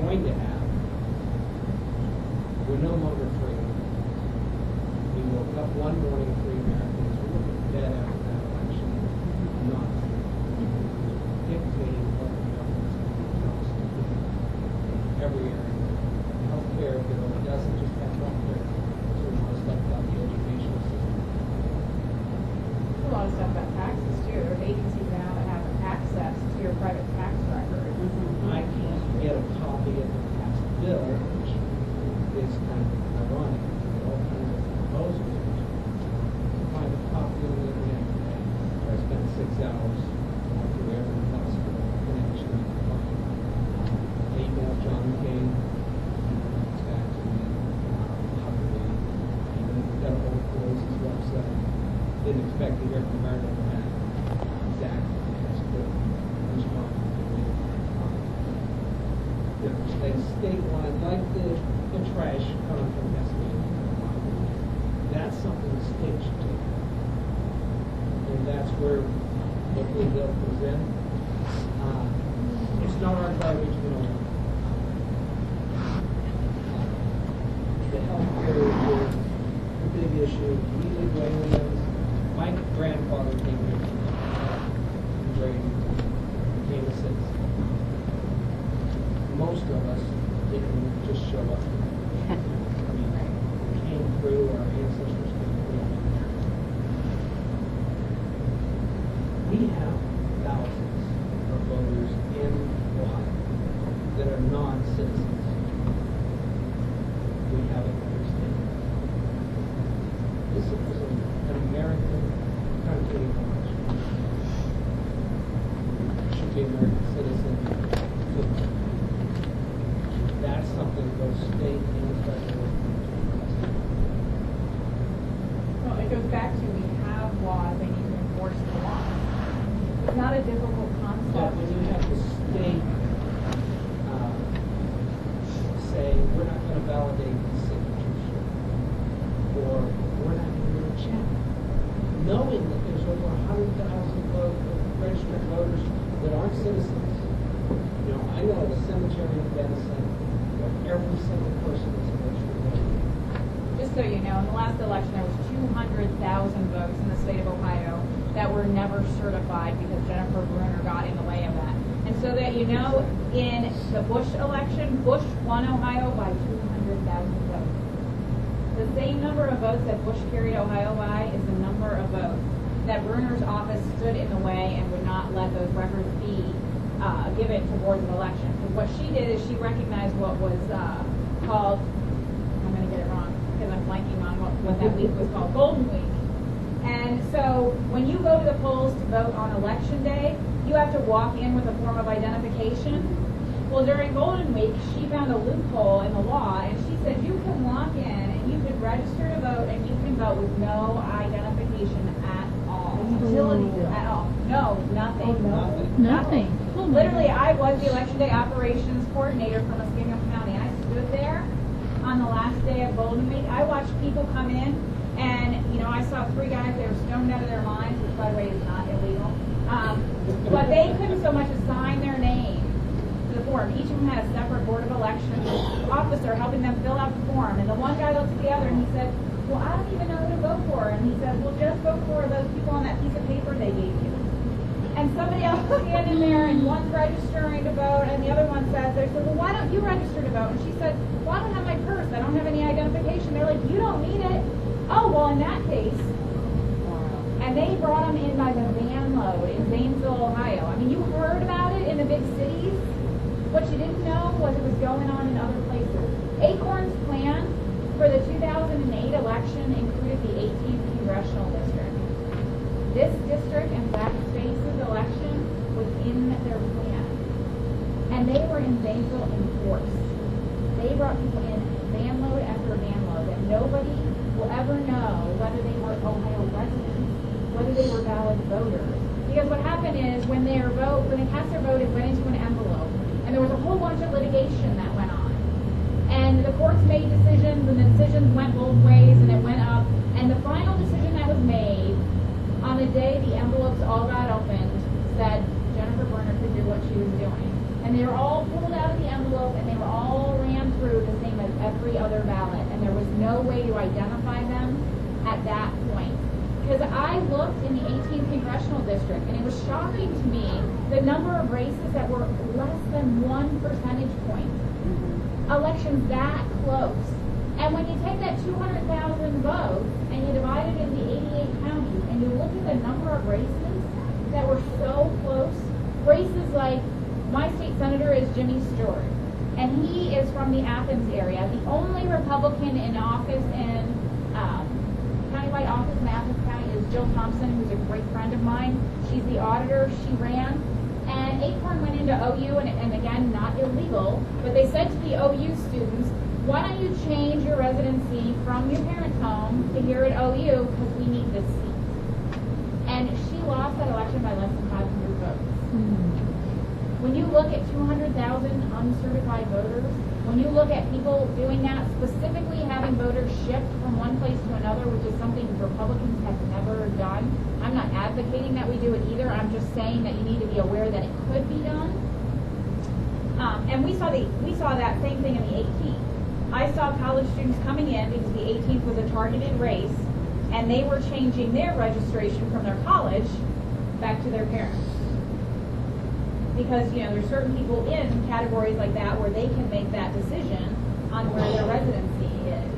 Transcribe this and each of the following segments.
going to have were no longer free. We woke up one morning, free Americans were looking dead after that election, not dictating what the government's going to cost in every area. Healthcare bill doesn't just have healthcare. So we want to talk about the educational system. A lot of stuff about taxes too. There's agencies now that have access to your private tax record. I can't get a copy of the tax bill, which is kind of ironic. All kinds of proposals. Find a copy on the internet today. I spent 6 hours through every possible connection I could find. I emailed John McCain. He gets back to me. Probably even got a hold of Pelosi's website. Didn't expect to hear from Meredith on that exactly as quick response to me. Statewide, like the trash coming from Pennsylvania, that's something the state should take. And that's where the blue bill comes in. It's not our garbage, you know. The health care is a big issue. My grandfather came here from Grady, became a citizen. Most of us didn't just show up. I mean, we came through, our ancestors came through. We have thousands of voters in Ohio that are non-citizens. We have it in every state. This is an American country election. Should be American citizen. That's something both state and federal. Well, it goes back to we have laws, they need to enforce the law. It's not a difficult But concept. when you have the state say, we're not going to validate the signature, or we're not going to check, knowing that there's over 100,000 registered voters that aren't citizens. You know, I know the cemetery in Denison, every single person is a registered voter. Just so you know, in the last election there was 200,000 votes in the state of Ohio that were never certified because Jennifer Bruner got in the way of that. And so that you know, in the Bush election, Bush won Ohio by 200,000 votes. The same number of votes that Bush carried Ohio by is the number of votes that Bruner's office stood in the way and would not let those records be given towards an election. Because what she did is she recognized what was called, I'm going to get it wrong because I'm blanking on what that week was called, Golden Week. And so when you go to the polls to vote on election day, you have to walk in with a form of identification. Well, during Golden Week, she found a loophole in the law, and she said you can walk in and you can register to vote and you can vote with no identification at all. Utility bill. At all. No, nothing. Nothing. Literally, I was the election day operations coordinator for Muskingum County. I stood there on the last day of Golden Week. I watched people come in, and you know, I saw 3 guys. They were stoned out of their minds, which, by the way, is not illegal. But they couldn't so much as sign their name to the form. Each of them had a separate board of elections officer helping them fill out the form. And the one guy looked at the other and he said, "Well, I don't even know who to vote for." And he said, "Well, just vote for those people on that piece of paper they gave you." And somebody else stand in there, and one's registering to vote, and the other one says, they said, "Well, why don't you register to vote?" And she said, "Well, I don't have my purse. I don't have any identification." They're like, "You don't need it." "Oh, well, in that case." And they brought them in by the van load in Zanesville, Ohio. I mean, you heard about it in the big cities. What you didn't know was it was going on in other places. Acorn's plan for the 2008 election included the 18th Congressional District. This district and Black Space's election was in their plan. And they were in Zanesville in force. They brought people in van load after van load, and nobody will ever know whether they were Ohio residents, whether they were valid voters. Because what happened is when they cast their vote, it went into an envelope. And there was a whole bunch of litigation that went on. And the courts made decisions, and the decisions went both ways, and it went up. And the final decision that was made on the day the envelopes all got opened said Jennifer Bruner could do what she was doing. And they were all pulled out of the envelope, and they were all every other ballot, and there was no way to identify them at that point. Because I looked in the 18th congressional district, and it was shocking to me the number of races that were less than 1 percentage point. Elections that close. And when you take that 200,000 votes and you divide it into 88 counties, and you look at the number of races that were so close, races like my state senator is Jimmy Stewart, and he is from the Athens area. The only Republican in office in countywide office in Athens County is Jill Thompson, who's a great friend of mine. She's the auditor. She ran. And Acorn went into OU, and again, not illegal, but they said to the OU students, why don't you change your residency from your parents' home to here at OU because we need this seat. And she lost that election by less than 500 votes. When you look at 200,000 uncertified voters, when you look at people doing that, specifically having voters shift from one place to another, which is something Republicans have never done. I'm not advocating that we do it either. I'm just saying that you need to be aware that it could be done. And we saw that same thing in the 18th. I saw college students coming in because the 18th was a targeted race, and they were changing their registration from their college back to their parents. Because, there's certain people in categories like that where they can make that decision on where their residency is.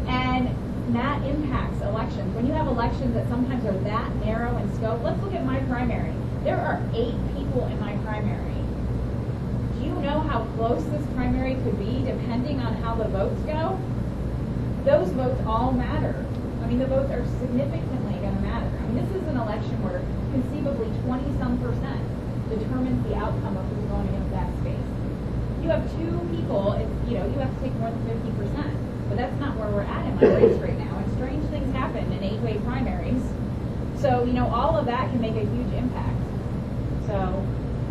And that impacts elections. When you have elections that sometimes are that narrow in scope, let's look at my primary. There are 8 people in my primary. Do you know how close this primary could be depending on how the votes go? Those votes all matter. The votes are significantly going to matter. This is an election where conceivably 20-some% determines the outcome of who's going against that space. You have 2 people, you have to take more than 50%, but that's not where we're at in my race right now. And strange things happen in 8-way primaries. So, all of that can make a huge impact. So,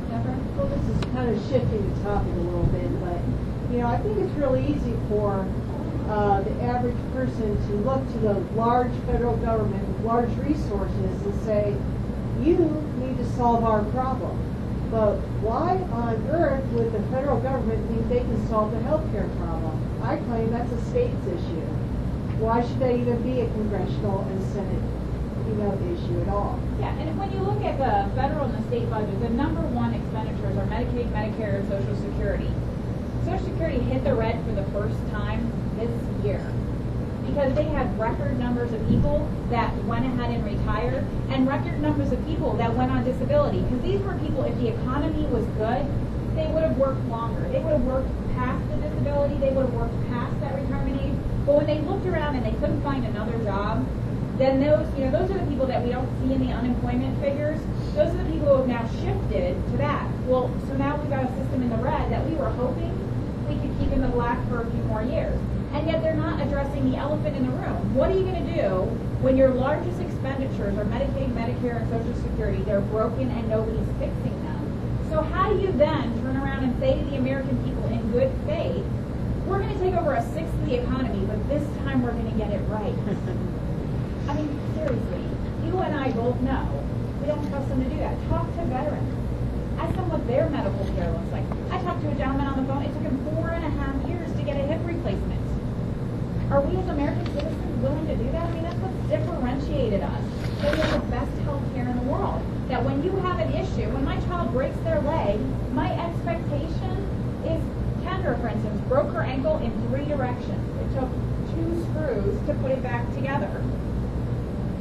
Deborah? Well, this is kind of shifting the topic a little bit, but, I think it's really easy for the average person to look to the large federal government with large resources and say, you need to solve our problem. But why on earth would the federal government think they can solve the healthcare problem? I claim that's a state's issue. Why should they even be a congressional and Senate, issue at all? Yeah, and when you look at the federal and the state budget, the number 1 expenditures are Medicaid, Medicare, and Social Security. Social Security hit the red for the first time this year because they had record numbers of people that went ahead and retired and record numbers of people that went on disability. Because these were people, if the economy was good, they would have worked longer. They would have worked past the disability. They would have worked past that retirement age. But when they looked around and they couldn't find another job, then those are the people that we don't see in the unemployment figures. Those are the people who have now shifted to that. Well, so now we've got a system in the red that we were hoping we could keep in the black for a few more years. And yet they're not addressing the elephant in the room. What are you going to do when your largest expenditures are Medicaid, Medicare, and Social Security? They're broken and nobody's fixing them. So how do you then turn around and say to the American people in good faith, we're going to take over 1/6 of the economy, but this time we're going to get it right? Seriously, you and I both know we don't trust them to do that. Talk to veterans. Ask them what their medical care looks like. I talked to a gentleman on the phone. It took him 4.5 years to get a hip replacement. Are we as American citizens willing to do that? That's what's differentiated us. That we have the best health care in the world. That when you have an issue, when my child breaks their leg, my expectation is Kendra, for instance, broke her ankle in 3 directions. It took 2 screws to put it back together.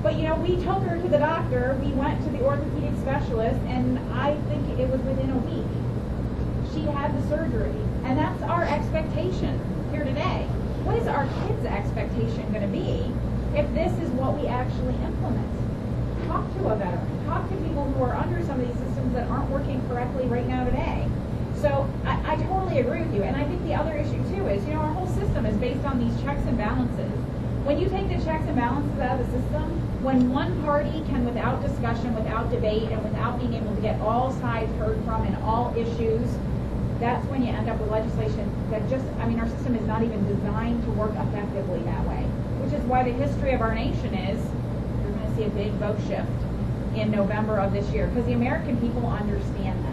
But we took her to the doctor, we went to the orthopedic specialist, and I think it was within a week. She had the surgery. And that's our expectation here today. What is our kids' expectation going to be if this is what we actually implement? Talk to a veteran. Talk to people who are under some of these systems that aren't working correctly right now today. So I totally agree with you. And I think the other issue too is, our whole system is based on these checks and balances. When you take the checks and balances out of the system, when one party can, without discussion, without debate, and without being able to get all sides heard from and all issues, that's when you end up with legislation that our system is not even designed to work effectively that way. Which is why the history of our nation is, you're going to see a big vote shift in November of this year, because the American people understand that.